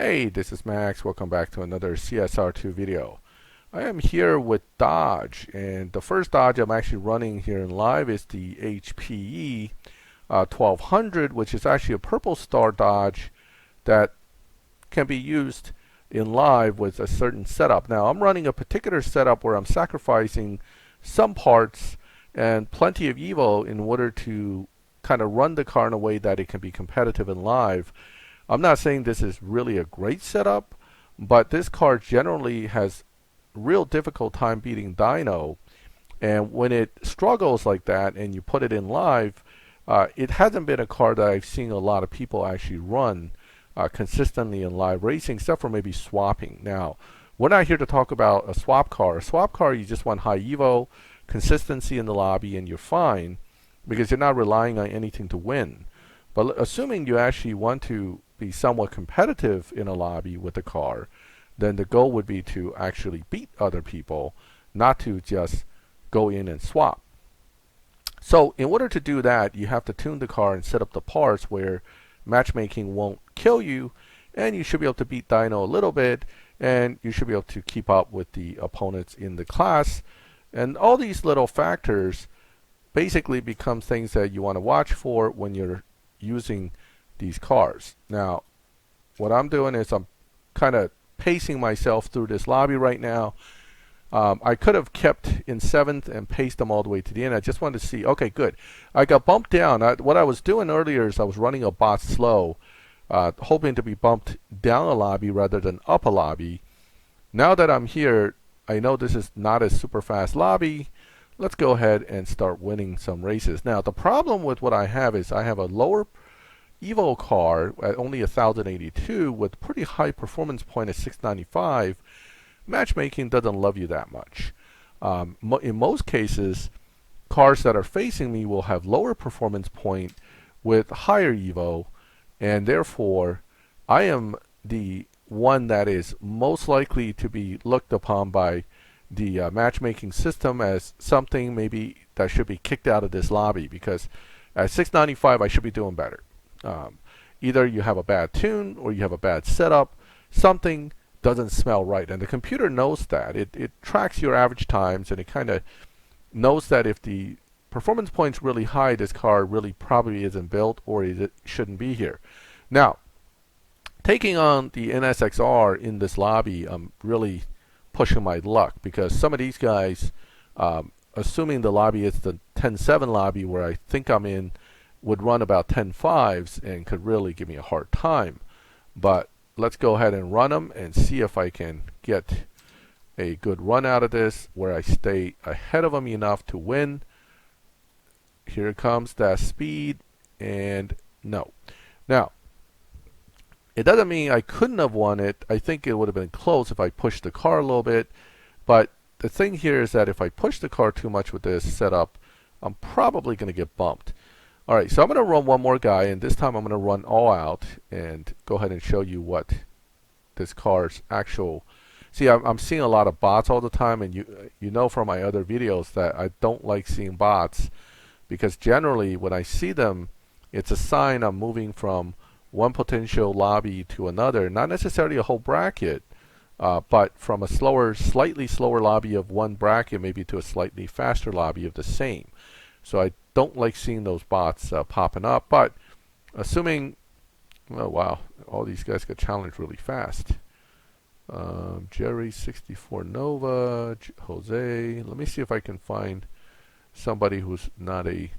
Hey, this is Max. Welcome back to another CSR2 video. I am here with Dodge, and the first Dodge I'm actually running here in live is the HPE 1200, which is actually a purple star Dodge that can be used in live with a certain setup. Now I'm running a particular setup where I'm sacrificing some parts and plenty of Evo in order to kind of run the car in a way that it can be competitive in live. I'm not saying this is really a great setup, but this car generally has real difficult time beating Dyno, and when it struggles like that and you put it in live, it hasn't been a car that I've seen a lot of people actually run consistently in live racing, except for maybe swapping. Now, we're not here to talk about a swap car. A swap car, you just want high Evo, consistency in the lobby, and you're fine because you're not relying on anything to win. But assuming you actually want to be somewhat competitive in a lobby with the car, then the goal would be to actually beat other people, not to just go in and swap. So in order to do that, you have to tune the car and set up the parts where matchmaking won't kill you, and you should be able to beat Dyno a little bit, and you should be able to keep up with the opponents in the class. And all these little factors basically become things that you want to watch for when you're using these cars. Now, what I'm doing is I'm kind of pacing myself through this lobby right now. I could have kept in 7th and paced them all the way to the end. I just wanted to see, okay, good. I got bumped down. What I was doing earlier is I was running a bot slow, hoping to be bumped down a lobby rather than up a lobby. Now that I'm here, I know this is not a super fast lobby. Let's go ahead and start winning some races. Now, the problem with what I have is I have a lower Evo car at only 1082 with pretty high performance point at 695. Matchmaking doesn't love you that much. In most cases, cars that are facing me will have lower performance point with higher Evo, and therefore I am the one that is most likely to be looked upon by the matchmaking system as something maybe that should be kicked out of this lobby, because at 695 I should be doing better. Either you have a bad tune or you have a bad setup. Something doesn't smell right, and the computer knows that. It tracks your average times, and it kind of knows that if the performance point's really high, this car really probably isn't built or it shouldn't be here. Now, taking on the NSXR in this lobby, I'm really pushing my luck, because some of these guys, assuming the lobby is the 10.7 lobby where I think I'm in, would run about 10.5s and could really give me a hard time. But let's go ahead and run them and see if I can get a good run out of this where I stay ahead of them enough to win. Here comes that speed, and no. Now, it doesn't mean I couldn't have won it. I think it would have been close if I pushed the car a little bit. But the thing here is that if I push the car too much with this setup, I'm probably going to get bumped. Alright, so I'm going to run one more guy, and this time I'm going to run all out and go ahead and show you what this car's actual... See, I'm seeing a lot of bots all the time, and you know from my other videos that I don't like seeing bots, because generally when I see them, it's a sign I'm moving from one potential lobby to another, not necessarily a whole bracket, but from a slightly slower lobby of one bracket maybe to a slightly faster lobby of the same. So I don't like seeing those bots popping up, but assuming, oh wow, all these guys got challenged really fast. Jerry 64 Nova, Jose. Let me see if I can find somebody who's not a...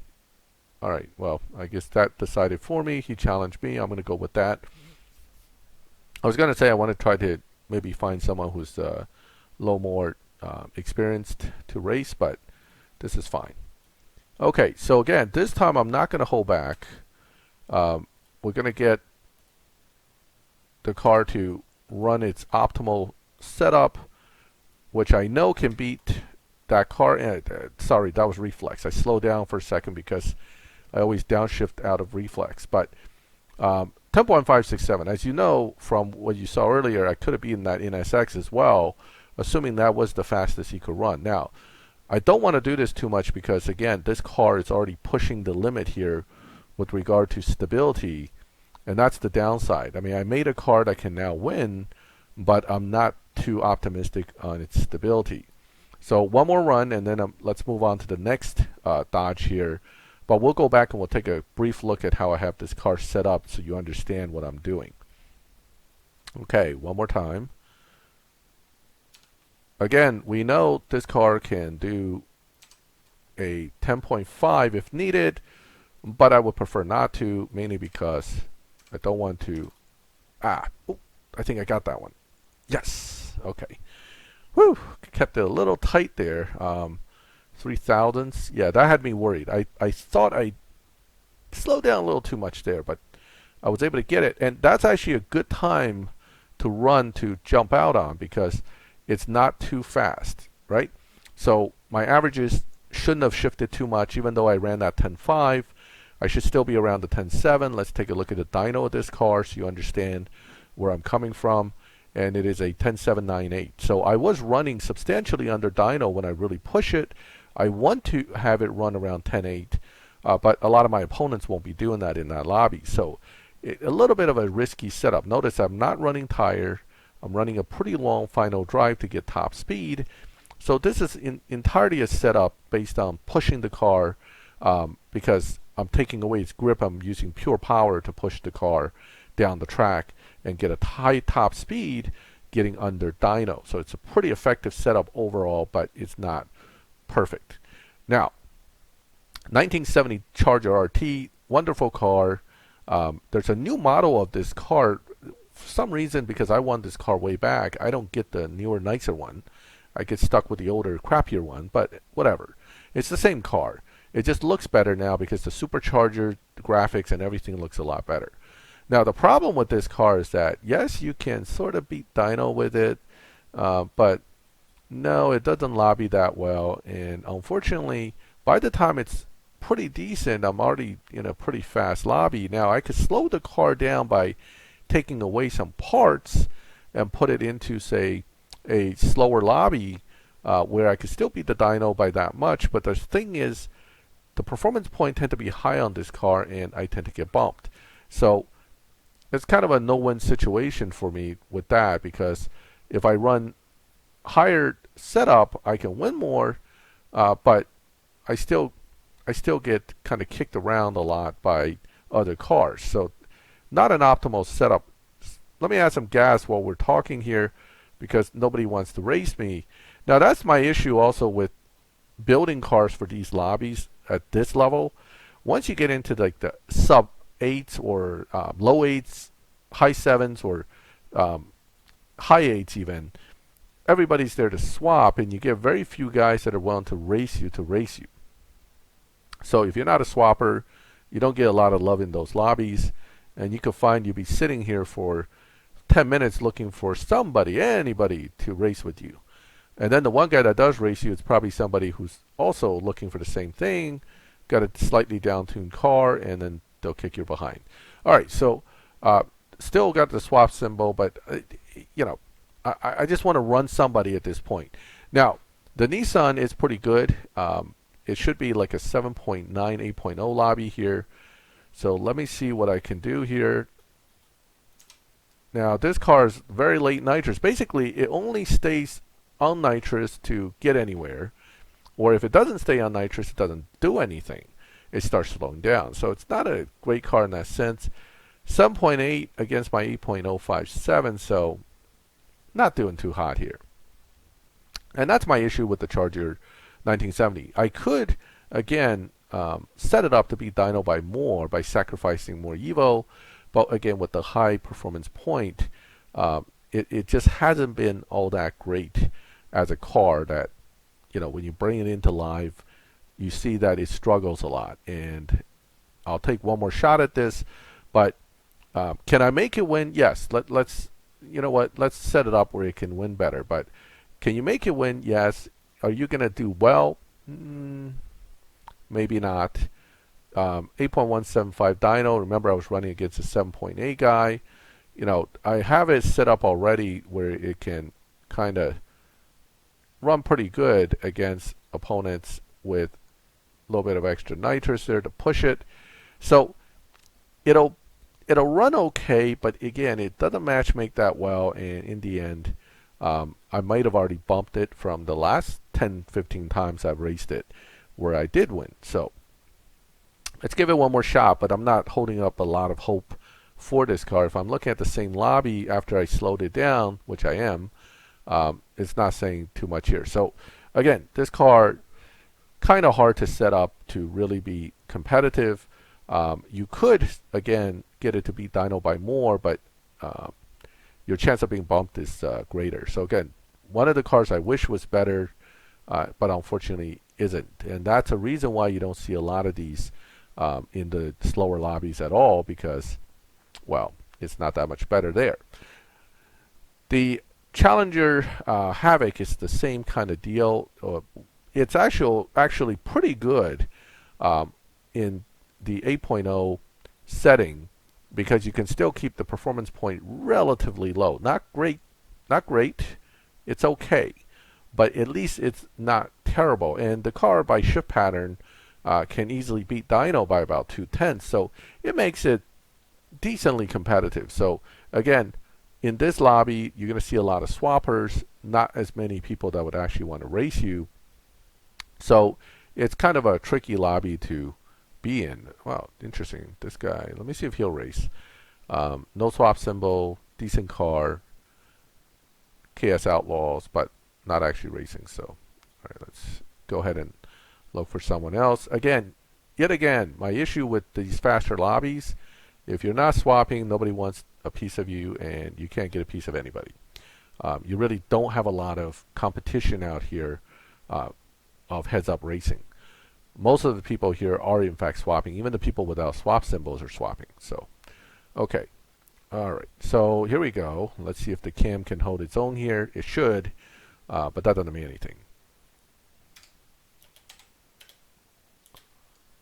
Alright, well, I guess that decided for me. He challenged me. I'm going to go with that. I was going to say I want to try to maybe find someone who's a little more experienced to race, but this is fine. Okay, so again, this time I'm not going to hold back. We're going to get the car to run its optimal setup, which I know can beat that car. Sorry, that was reflex. I slowed down for a second because I always downshift out of reflex. But 10.567, as you know from what you saw earlier, I could have beaten that NSX as well, assuming that was the fastest he could run. Now, I don't want to do this too much because, again, this car is already pushing the limit here with regard to stability, And that's the downside. I mean, I made a car that can now win, but I'm not too optimistic on its stability. So one more run, and then let's move on to the next Dodge here. But we'll go back and we'll take a brief look at how I have this car set up so you understand what I'm doing. Okay, one more time. Again, we know this car can do a 10.5 if needed, but I would prefer not to, mainly because I don't want to... I think I got that one. Yes, okay. Whew, kept it a little tight there. 3,000ths. Yeah, that had me worried. I thought I slowed down a little too much there, but I was able to get it. And that's actually a good time to run to jump out on because it's not too fast, right? So my averages shouldn't have shifted too much, even though I ran that 10.5. I should still be around the 10.7. Let's take a look at the dyno of this car so you understand where I'm coming from. And it is a 10.798. So I was running substantially under dyno when I really push it. I want to have it run around 10.8, but a lot of my opponents won't be doing that in that lobby. So a little bit of a risky setup. Notice I'm not running tire. I'm running a pretty long final drive to get top speed. So this is entirely a setup based on pushing the car because I'm taking away its grip. I'm using pure power to push the car down the track and get a high top speed getting under dyno. So it's a pretty effective setup overall, but it's not perfect. Now, 1970 Charger RT, wonderful car. There's a new model of this car. For some reason, because I won this car way back, I don't get the newer, nicer one. I get stuck with the older, crappier one, but whatever. It's the same car. It just looks better now because the supercharger, the graphics, and everything looks a lot better. Now, the problem with this car is that, yes, you can sort of beat dyno with it, but no, it doesn't lobby that well. And unfortunately, by the time it's pretty decent, I'm already in a pretty fast lobby. Now, I could slow the car down by taking away some parts and put it into, say, a slower lobby where I could still beat the dyno by that much. But the thing is, the performance points tend to be high on this car, and I tend to get bumped. So it's kind of a no-win situation for me with that, because if I run higher setup, I can win more, but I still get kind of kicked around a lot by other cars. So not an optimal setup. Let me add some gas while we're talking here, because nobody wants to race me. Now that's my issue also with building cars for these lobbies at this level. Once you get into like the sub 8s or low 8s, high 7s, or high 8s even, everybody's there to swap, and you get very few guys that are willing to race you. So if you're not a swapper, you don't get a lot of love in those lobbies, and you can find you'll be sitting here for 10 minutes looking for anybody to race with you. And then the one guy that does race you is probably somebody who's also looking for the same thing, got a slightly down-tuned car, and then they'll kick you behind. All right, so still got the swap symbol, but you know, I just want to run somebody at this point. Now, the Nissan is pretty good. It should be like a 7.9, 8.0 lobby here. So let me see what I can do here. Now, this car is very late nitrous. Basically, it only stays on nitrous to get anywhere. Or if it doesn't stay on nitrous, it doesn't do anything. It starts slowing down. So it's not a great car in that sense. 7.8 against my 8.057, so not doing too hot here. And that's my issue with the Charger 1970. I could, again, set it up to be dyno by more by sacrificing more Evo, but again, with the high performance point, it just hasn't been all that great as a car that, you know, when you bring it into live, you see that it struggles a lot. And I'll take one more shot at this, but can I make it win? Yes. Let's, you know what? Let's set it up where it can win better. But can you make it win? Yes. Are you going to do well? Maybe not. 8.175 dyno. Remember, I was running against a 7.8 guy. You know, I have it set up already where it can kind of run pretty good against opponents with a little bit of extra nitrous there to push it. So it'll run okay, but again, it doesn't match make that well, and in the end, I might have already bumped it from the last 10, 15 times I've raced it where I did win. So let's give it one more shot, but I'm not holding up a lot of hope for this car. If I'm looking at the same lobby after I slowed it down, which I am, it's not saying too much here. So again, this car, kind of hard to set up to really be competitive. You could, again, get it to beat Dyno by more, but your chance of being bumped is greater. So again, one of the cars I wish was better, but unfortunately isn't. And that's a reason why you don't see a lot of these in the slower lobbies at all, because, well, it's not that much better there. The Challenger Havoc is the same kind of deal. It's actually pretty good in the 8.0 setting, because you can still keep the performance point relatively low. Not great, it's okay, but at least it's not terrible. And the car by shift pattern can easily beat Dyno by about 2/10, so it makes it decently competitive. So again, in this lobby, you're going to see a lot of swappers, not as many people that would actually want to race you. So it's kind of a tricky lobby to be in. Wow, interesting. This guy, let me see if he'll race. No swap symbol, decent car, KS Outlaws, but not actually racing. So, all right, let's go ahead and look for someone else. Again, yet again, my issue with these faster lobbies, if you're not swapping, nobody wants a piece of you, and you can't get a piece of anybody. You really don't have a lot of competition out here of heads-up racing. Most of the people here are in fact swapping. Even the people without swap symbols are swapping. So, okay. All right. So here we go. Let's see if the cam can hold its own here. It should, but that doesn't mean anything.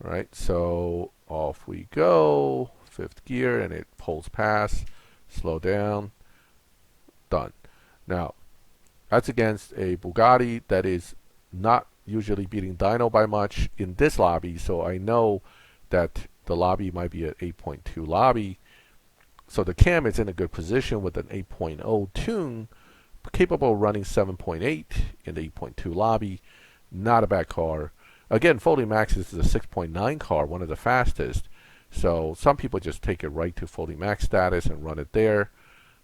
All right. So off we go. 5th gear, and it pulls past. Slow down. Done. Now, that's against a Bugatti that is not usually beating Dyno by much in this lobby, so I know that the lobby might be at 8.2 lobby. So the cam is in a good position with an 8.0 tune, capable of running 7.8 in the 8.2 lobby. Not a bad car. Again, Folding Max is a 6.9 car, one of the fastest. So some people just take it right to Folding Max status and run it there.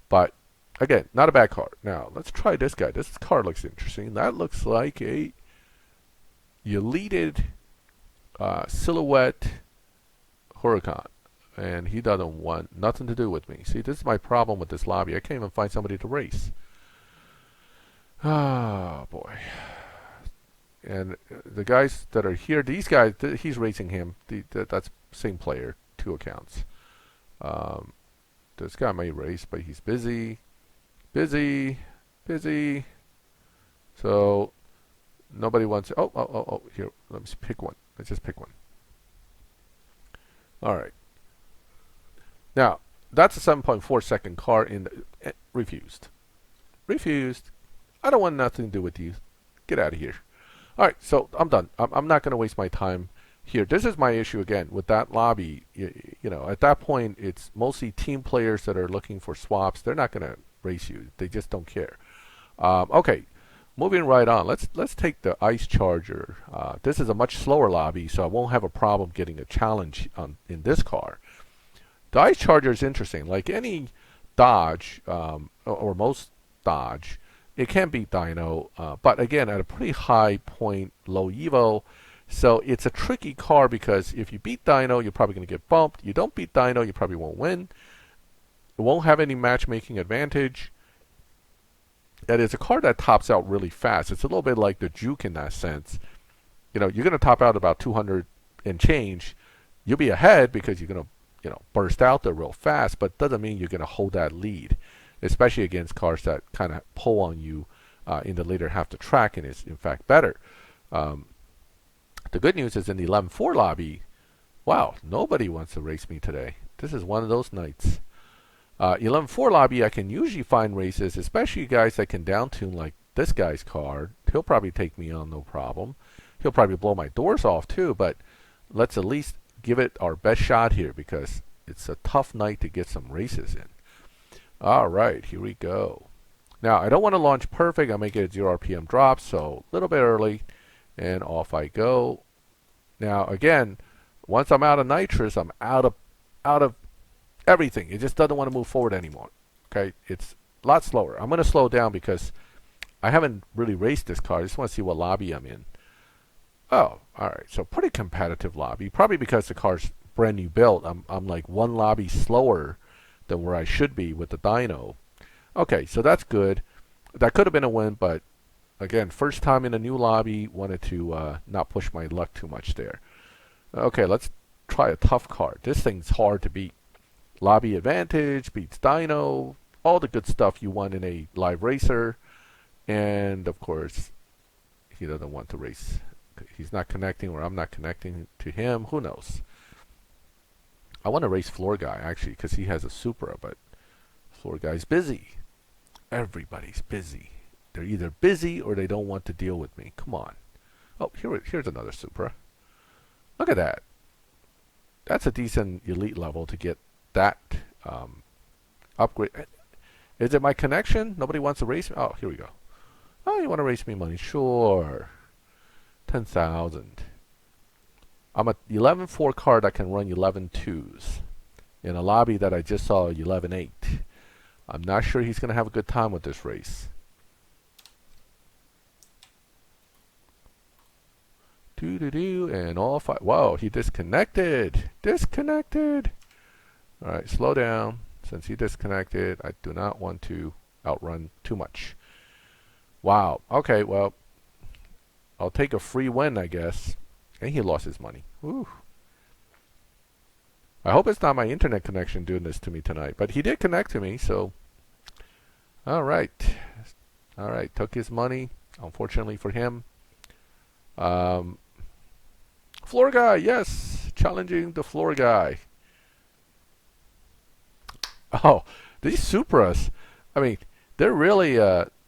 But again, not a bad car. Now, let's try this guy. This car looks interesting. That looks like a Elyted Silhouette Huracan, and he doesn't want nothing to do with me. See, this is my problem with this lobby. I can't even find somebody to race. Ah, boy. And the guys that are here, these guys, he's racing him. That's same player, 2 accounts. This guy may race, but he's busy. So nobody wants to, oh, here, let me pick one. Let's just pick one. All right. Now, that's a 7.4 second car in the, refused. I don't want nothing to do with you. Get out of here. All right, so I'm done. I'm not going to waste my time here. This is my issue again with that lobby. You know, at that point, it's mostly team players that are looking for swaps. They're not going to race you. They just don't care. Okay. Moving right on, let's take the Ice Charger. This is a much slower lobby, so I won't have a problem getting a challenge in this car. The Ice Charger is interesting. Like any Dodge, or most Dodge, it can beat Dyno, but again, at a pretty high point, low Evo. So it's a tricky car, because if you beat Dyno, you're probably going to get bumped. You don't beat Dyno, you probably won't win. It won't have any matchmaking advantage. And it's a car that tops out really fast. It's a little bit like the Juke in that sense. You know, you're going to top out about 200 and change. You'll be ahead because you're going to, you know, burst out there real fast, but doesn't mean you're going to hold that lead, especially against cars that kind of pull on you in the later half of the track and is in fact better. The good news is in the 11.4 lobby, wow, nobody wants to race me today. This is one of those nights. 11.4 lobby, I can usually find races, especially guys that can down tune like this guy's car. He'll probably take me on, no problem. He'll probably blow my doors off too, but let's at least give it our best shot here, because it's a tough night to get some races in. All right, here we go. Now, I don't want to launch perfect. I make it a 0 RPM drop, so a little bit early, and off I go. Now, again, once I'm out of nitrous, I'm out of everything. It just doesn't want to move forward anymore. Okay, it's a lot slower. I'm going to slow down because I haven't really raced this car. I just want to see what lobby I'm in. Oh, all right. So pretty competitive lobby. Probably because the car's brand new built. I'm like one lobby slower than where I should be with the dyno. Okay, so that's good. That could have been a win, but again, first time in a new lobby, wanted to not push my luck too much there. Okay, let's try a tough car. This thing's hard to beat. Lobby advantage, beats dyno, all the good stuff you want in a live racer. And of course, he doesn't want to race. He's not connecting, or I'm not connecting to him. Who knows? I want to race Floor Guy, actually, because he has a Supra, but Floor Guy's busy. Everybody's busy. They're either busy or they don't want to deal with me. Come on. Oh, here's another Supra. Look at that. That's a decent elite level to get that upgrade. Is it my connection? Nobody wants to race me? Oh, here we go. Oh, you want to race me money? Sure. 10,000. I'm a 11.4 car that can run 11.2s in a lobby that I just saw 11.8. I'm not sure he's going to have a good time with this race. And off I... Whoa, he disconnected. Disconnected. All right, slow down. Since he disconnected, I do not want to outrun too much. Wow. Okay, well, I'll take a free win, I guess. And he lost his money. Whew. I hope it's not my internet connection doing this to me tonight. But he did connect to me, so... Alright. Alright, took his money. Unfortunately for him. Floor Guy, yes! Challenging the Floor Guy. Oh, these Supras. I mean, they're really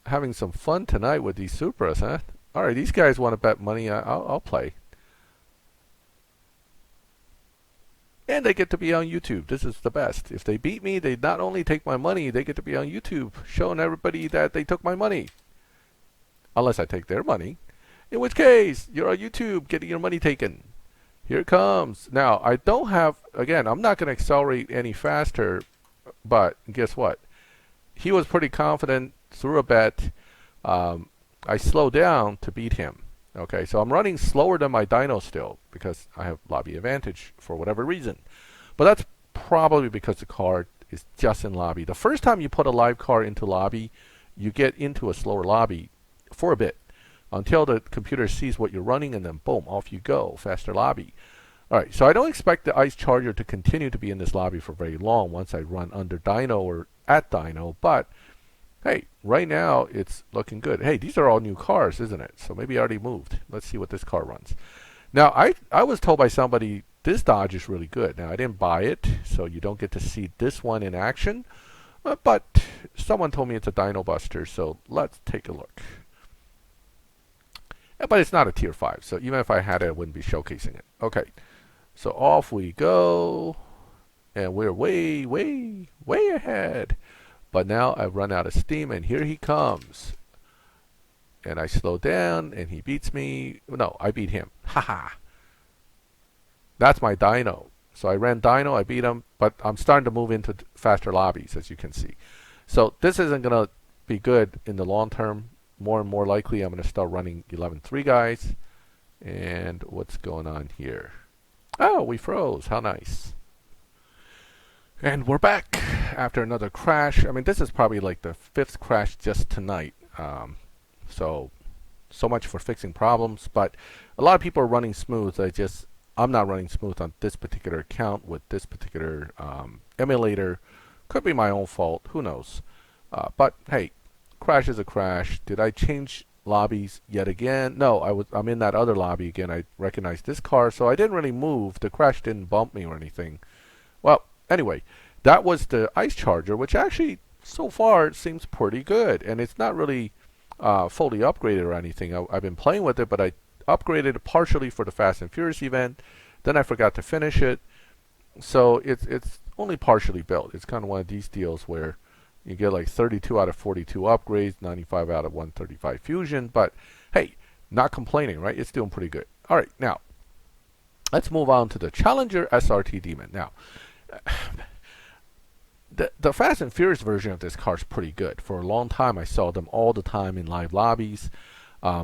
having some fun tonight with these Supras, huh? Alright, these guys want to bet money. I'll play. And they get to be on YouTube. This is the best. If they beat me, they not only take my money, they get to be on YouTube, showing everybody that they took my money. Unless I take their money. In which case, you're on YouTube getting your money taken. Here it comes. Now, I don't have, again, I'm not going to accelerate any faster, but guess what? He was pretty confident, threw a bet. I slowed down to beat him. Okay, so I'm running slower than my dyno still because I have lobby advantage for whatever reason. But that's probably because the car is just in lobby. The first time you put a live car into lobby, you get into a slower lobby for a bit until the computer sees what you're running, and then boom, off you go, faster lobby. All right, so I don't expect the ICE Charger to continue to be in this lobby for very long once I run under dyno or at dyno, but hey, right now it's looking good. Hey, these are all new cars, isn't it? So maybe I already moved. Let's see what this car runs. Now, I was told by somebody this Dodge is really good. Now, I didn't buy it, so you don't get to see this one in action. But someone told me it's a dyno buster, so let's take a look. But it's not a tier 5, so even if I had it, I wouldn't be showcasing it. Okay, so off we go. And we're way, way, way ahead. But now I've run out of steam, and here he comes. And I slow down, and he beats me. No, I beat him. Haha. That's my dyno. So I ran dyno, I beat him, but I'm starting to move into faster lobbies, as you can see. So this isn't going to be good in the long term. More and more likely, I'm going to start running 11.3 guys. And what's going on here? Oh, we froze. How nice. And we're back after another crash. I mean, this is probably like the 5th crash just tonight. So much for fixing problems. But a lot of people are running smooth. I'm not running smooth on this particular account with this particular emulator. Could be my own fault. Who knows? But hey, crash is a crash. Did I change lobbies yet again? No, I'm in that other lobby again. I recognized this car, so I didn't really move. The crash didn't bump me or anything. Well, anyway, that was the ICE Charger, which actually, so far, seems pretty good. And it's not really fully upgraded or anything. I've been playing with it, but I upgraded it partially for the Fast and Furious event. Then I forgot to finish it. So it's only partially built. It's kind of one of these deals where you get like 32 out of 42 upgrades, 95 out of 135 fusion, but hey, not complaining, right? It's doing pretty good. All right, now let's move on to the Challenger Srt Demon. Now, the Fast and Furious version of this car is pretty good. For a long time, I saw them all the time in live lobbies.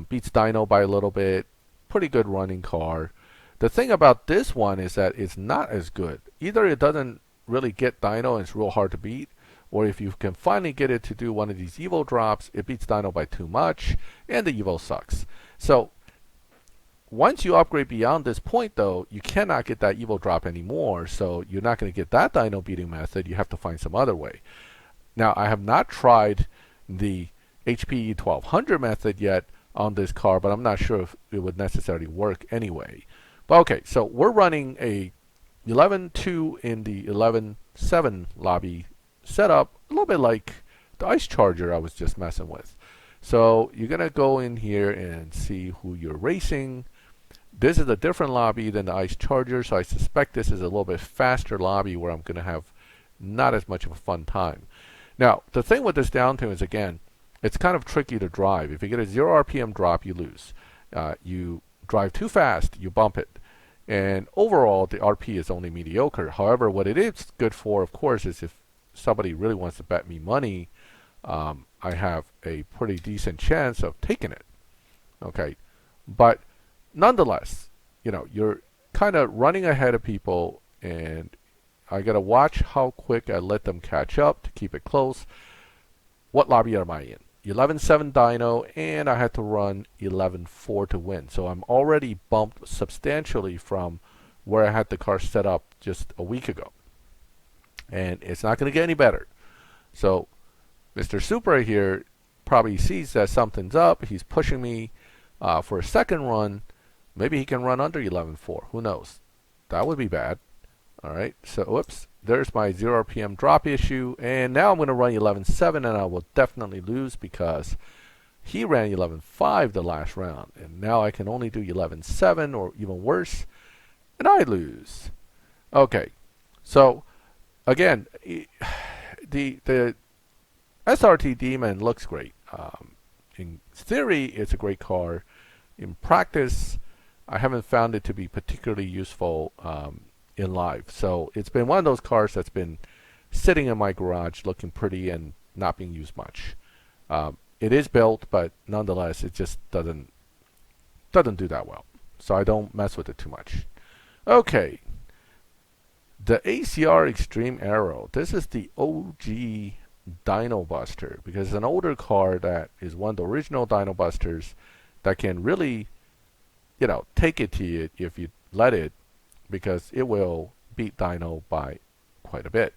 Beats Dyno by a little bit. Pretty good running car. The thing about this one is that it's not as good. Either it doesn't really get Dyno and it's real hard to beat, or if you can finally get it to do one of these Evo drops, it beats Dyno by too much, and the Evo sucks. So once you upgrade beyond this point, though, you cannot get that Evo drop anymore, so you're not going to get that Dyno beating method. You have to find some other way. Now, I have not tried the HPE 1200 method yet on this car, but I'm not sure if it would necessarily work anyway. But okay, so we're running a 11.2 in the 11.7 lobby setup, a little bit like the Ice Charger I was just messing with. So you're going to go in here and see who you're racing. This is a different lobby than the Ice Charger, so I suspect this is a little bit faster lobby where I'm going to have not as much of a fun time. Now, the thing with this down tune is, again, it's kind of tricky to drive. If you get a 0 RPM drop, you lose. You drive too fast, you bump it. And overall, the RP is only mediocre. However, what it is good for, of course, is if somebody really wants to bet me money, I have a pretty decent chance of taking it. Okay, but nonetheless, you know, you're kind of running ahead of people, and I gotta watch how quick I let them catch up to keep it close. What lobby am I in? 11.7 Dyno, and I had to run 11.4 to win. So I'm already bumped substantially from where I had the car set up just a week ago. And it's not going to get any better. So Mr. Supra here probably sees that something's up. He's pushing me for a second run. Maybe he can run under 11.4. Who knows? That would be bad. All right. So, whoops. There's my 0 RPM drop issue. And now I'm going to run 11.7, and I will definitely lose because he ran 11.5 the last round. And now I can only do 11.7 or even worse. And I lose. Okay. So, again, the Srt Demon looks great. In theory, it's a great car. In practice, I haven't found it to be particularly useful in live. So it's been one of those cars that's been sitting in my garage looking pretty and not being used much. It is built, but nonetheless, it just doesn't do that well. So I don't mess with it too much. Okay. The ACR Extreme Aero. This is the OG Dyno Buster, because it's an older car that is one of the original Dyno Busters that can really, you know, take it to you if you let it, because it will beat Dyno by quite a bit.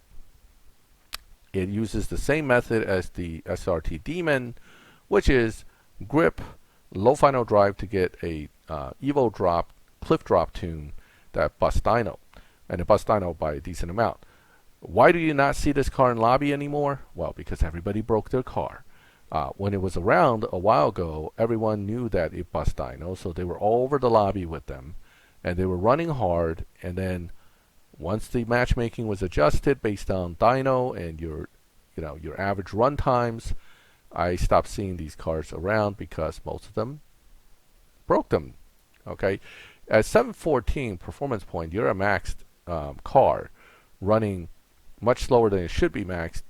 It uses the same method as the Srt Demon, which is grip, low final drive to get a Evo drop, cliff drop tune that busts Dyno, and it busts Dyno by a decent amount. Why do you not see this car in lobby anymore? Well, because everybody broke their car. When it was around a while ago, everyone knew that it busts Dyno, so they were all over the lobby with them, and they were running hard. And then once the matchmaking was adjusted based on Dyno and your average run times, I stopped seeing these cars around because most of them broke them. Okay, at 714 performance point, you're a maxed car running much slower than it should be maxed.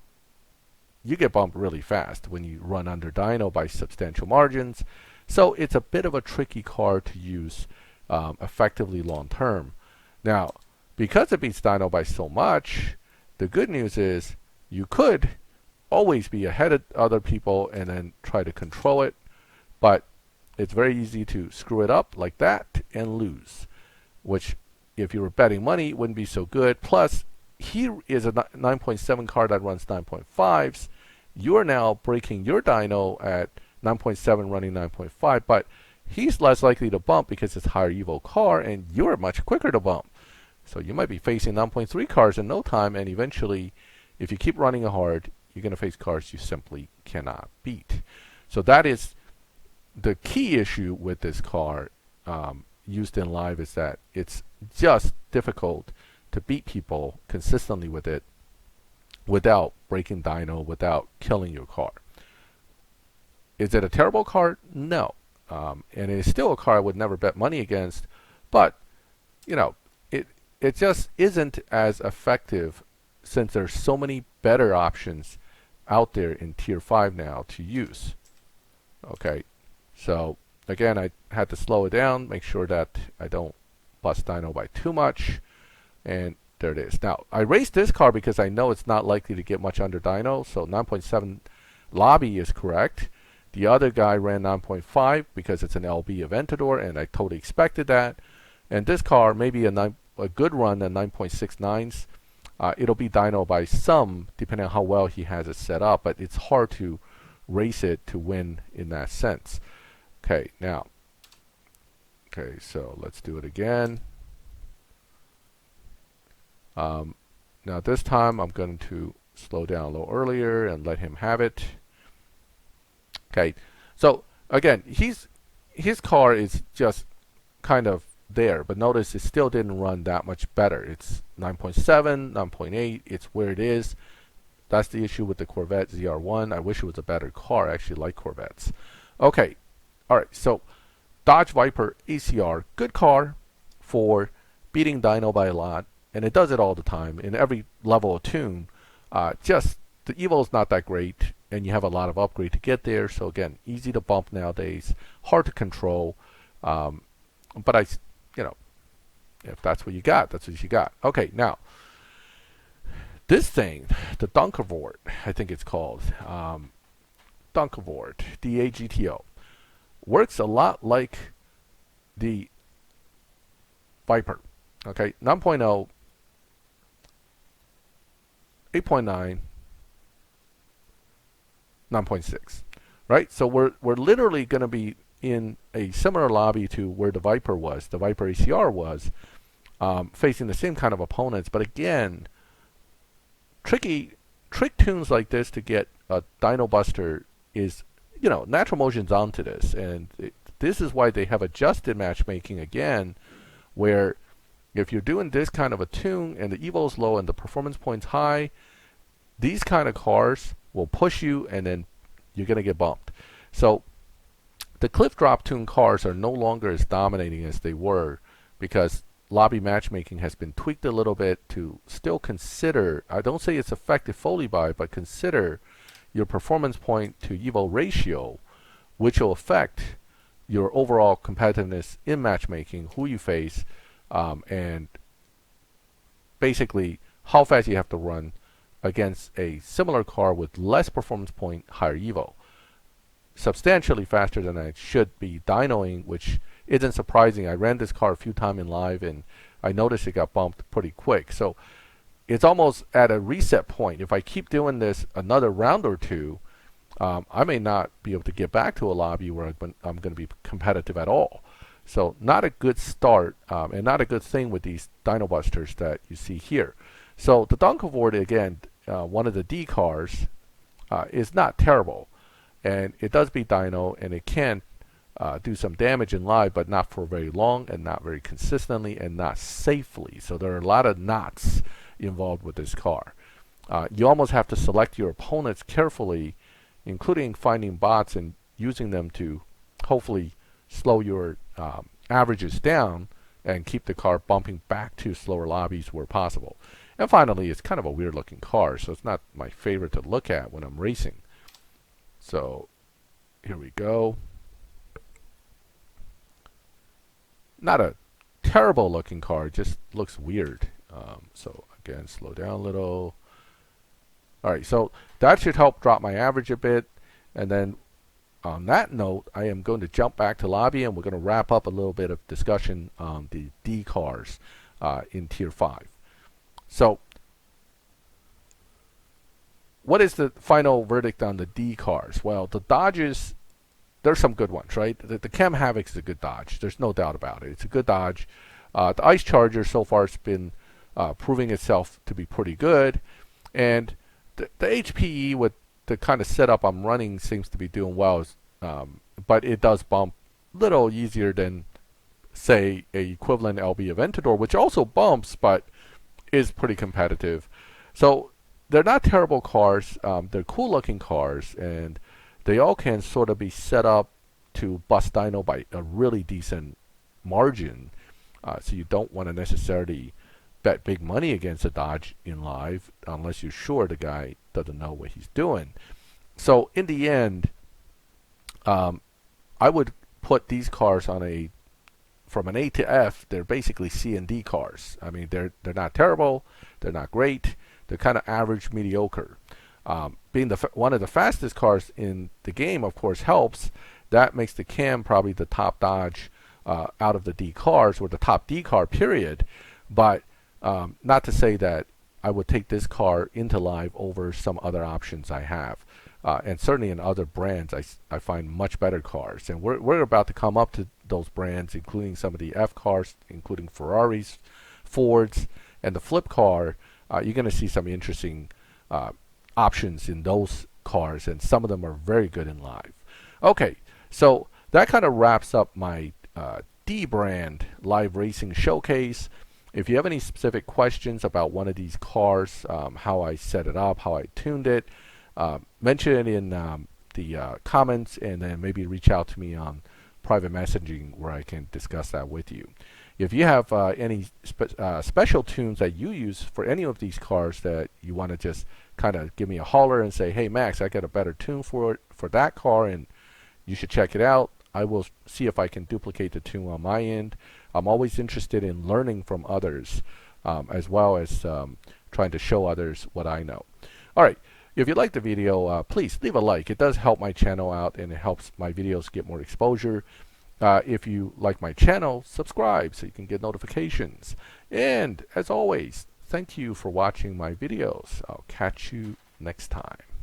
You get bumped really fast when you run under Dyno by substantial margins. So it's a bit of a tricky car to use effectively long term. Now, because it beats Dyno by so much, the good news is you could always be ahead of other people and then try to control it, but it's very easy to screw it up like that and lose, which if you were betting money wouldn't be so good. Plus, he is a 9.7 car that runs 9.5s. You are now breaking your Dyno at 9.7 running 9.5, but he's less likely to bump because it's a higher Evo car, and you're much quicker to bump. So you might be facing 9.3 cars in no time, and eventually, if you keep running hard, you're going to face cars you simply cannot beat. So that is the key issue with this car used in live, is that it's just difficult to beat people consistently with it without breaking dyno, without killing your car. Is it a terrible car? No. And it's still a car I would never bet money against, but you know, it just isn't as effective since there's so many better options out there in tier 5 now to use. Okay, so again, I had to slow it down, make sure that I don't bust dyno by too much, and there it is. Now, I raced this car because I know it's not likely to get much under dyno, so 9.7 lobby is correct. The other guy ran 9.5 because it's an LB Aventador, and I totally expected that. And this car, maybe a good run at 9.69s, it'll be dyno by some, depending on how well he has it set up, but it's hard to race it to win in that sense. Okay, now, so let's do it again. Now this time I'm going to slow down a little earlier and let him have it. Okay, so again, his car is just kind of there, but notice it still didn't run that much better. It's 9.7, 9.8, it's where it is. That's the issue with the Corvette ZR1. I wish it was a better car. I actually like Corvettes. Okay, alright, so Dodge Viper ACR, good car for beating dyno by a lot, and it does it all the time in every level of tune. Just the Evo is not that great, and you have a lot of upgrade to get there. So again, easy to bump nowadays, hard to control. But if that's what you got, that's what you got. Okay, now this thing, the Donkervoort, I think it's called Donkervoort D8 GTO, works a lot like the Viper. Okay, 9.0, 8.9, 9.6, right? So we're literally going to be in a similar lobby to where the Viper was, the Viper ACR was, facing the same kind of opponents. But again, trick tunes like this to get a dyno buster is, Natural Motion's onto this, and this is why they have adjusted matchmaking again, where if you're doing this kind of a tune and the Evo is low and the performance point's high, these kind of cars will push you and then you're going to get bumped. So the cliff drop tune cars are no longer as dominating as they were because lobby matchmaking has been tweaked a little bit to still consider, I don't say it's effective fully by, but consider your performance point to Evo ratio, which will affect your overall competitiveness in matchmaking, who you face, and basically how fast you have to run against a similar car with less performance point, higher Evo. Substantially faster than I should be dynoing, which isn't surprising. I ran this car a few times in live and I noticed it got bumped pretty quick. So it's almost at a reset point. If I keep doing this another round or two, I may not be able to get back to a lobby where I'm going to be competitive at all. So not a good start, and not a good thing with these dyno busters that you see here. So the Donkervoort, again, one of the D cars, is not terrible. And it does beat dyno, and it can do some damage in live, but not for very long, and not very consistently, and not safely. So there are a lot of knots involved with this car. You almost have to select your opponents carefully, including finding bots and using them to hopefully slow your averages down and keep the car bumping back to slower lobbies where possible. And finally, it's kind of a weird looking car, so it's not my favorite to look at when I'm racing. So here we go. Not a terrible looking car, just looks weird. So again, slow down a little. Alright, so that should help drop my average a bit. And then on that note, I am going to jump back to lobby and we're going to wrap up a little bit of discussion on the D cars in tier 5. So what is the final verdict on the D cars? Well, the Dodges, there's some good ones, right? The Chem Havoc is a good Dodge. There's no doubt about it. It's a good Dodge. The Ice Charger so far has been proving itself to be pretty good. And the HPE with the kind of setup I'm running seems to be doing well. But it does bump a little easier than, say, a equivalent LB Aventador, which also bumps, but is pretty competitive. So they're not terrible cars. They're cool looking cars, and they all can sort of be set up to bust dyno by a really decent margin. So you don't want to necessarily bet big money against a Dodge in live unless you're sure the guy doesn't know what he's doing. So in the end, I would put these cars on a from an A to F. They're basically C and D cars. I mean, they're not terrible, they're not great, they're kind of average, mediocre. Being one of the fastest cars in the game, of course, helps. That makes the Cam probably the top Dodge out of the D cars, or the top D car, period. But not to say that I would take this car into live over some other options I have. And certainly in other brands, I find much better cars. And we're about to come up to those brands, including some of the F cars, including Ferraris, Fords, and the flip car. You're going to see some interesting options in those cars, and some of them are very good in live. Okay, so that kind of wraps up my D brand live racing showcase. If you have any specific questions about one of these cars, how I set it up, how I tuned it, mention it in the comments, and then maybe reach out to me on private messaging where I can discuss that with you. If you have any special tunes that you use for any of these cars that you want to just kind of give me a holler and say, hey Max, I got a better tune for that car and you should check it out, I will see if I can duplicate the tune on my end. I'm always interested in learning from others, as well as trying to show others what I know. Alright, if you like the video, please leave a like. It does help my channel out, and it helps my videos get more exposure. If you like my channel, subscribe so you can get notifications. And as always, thank you for watching my videos. I'll catch you next time.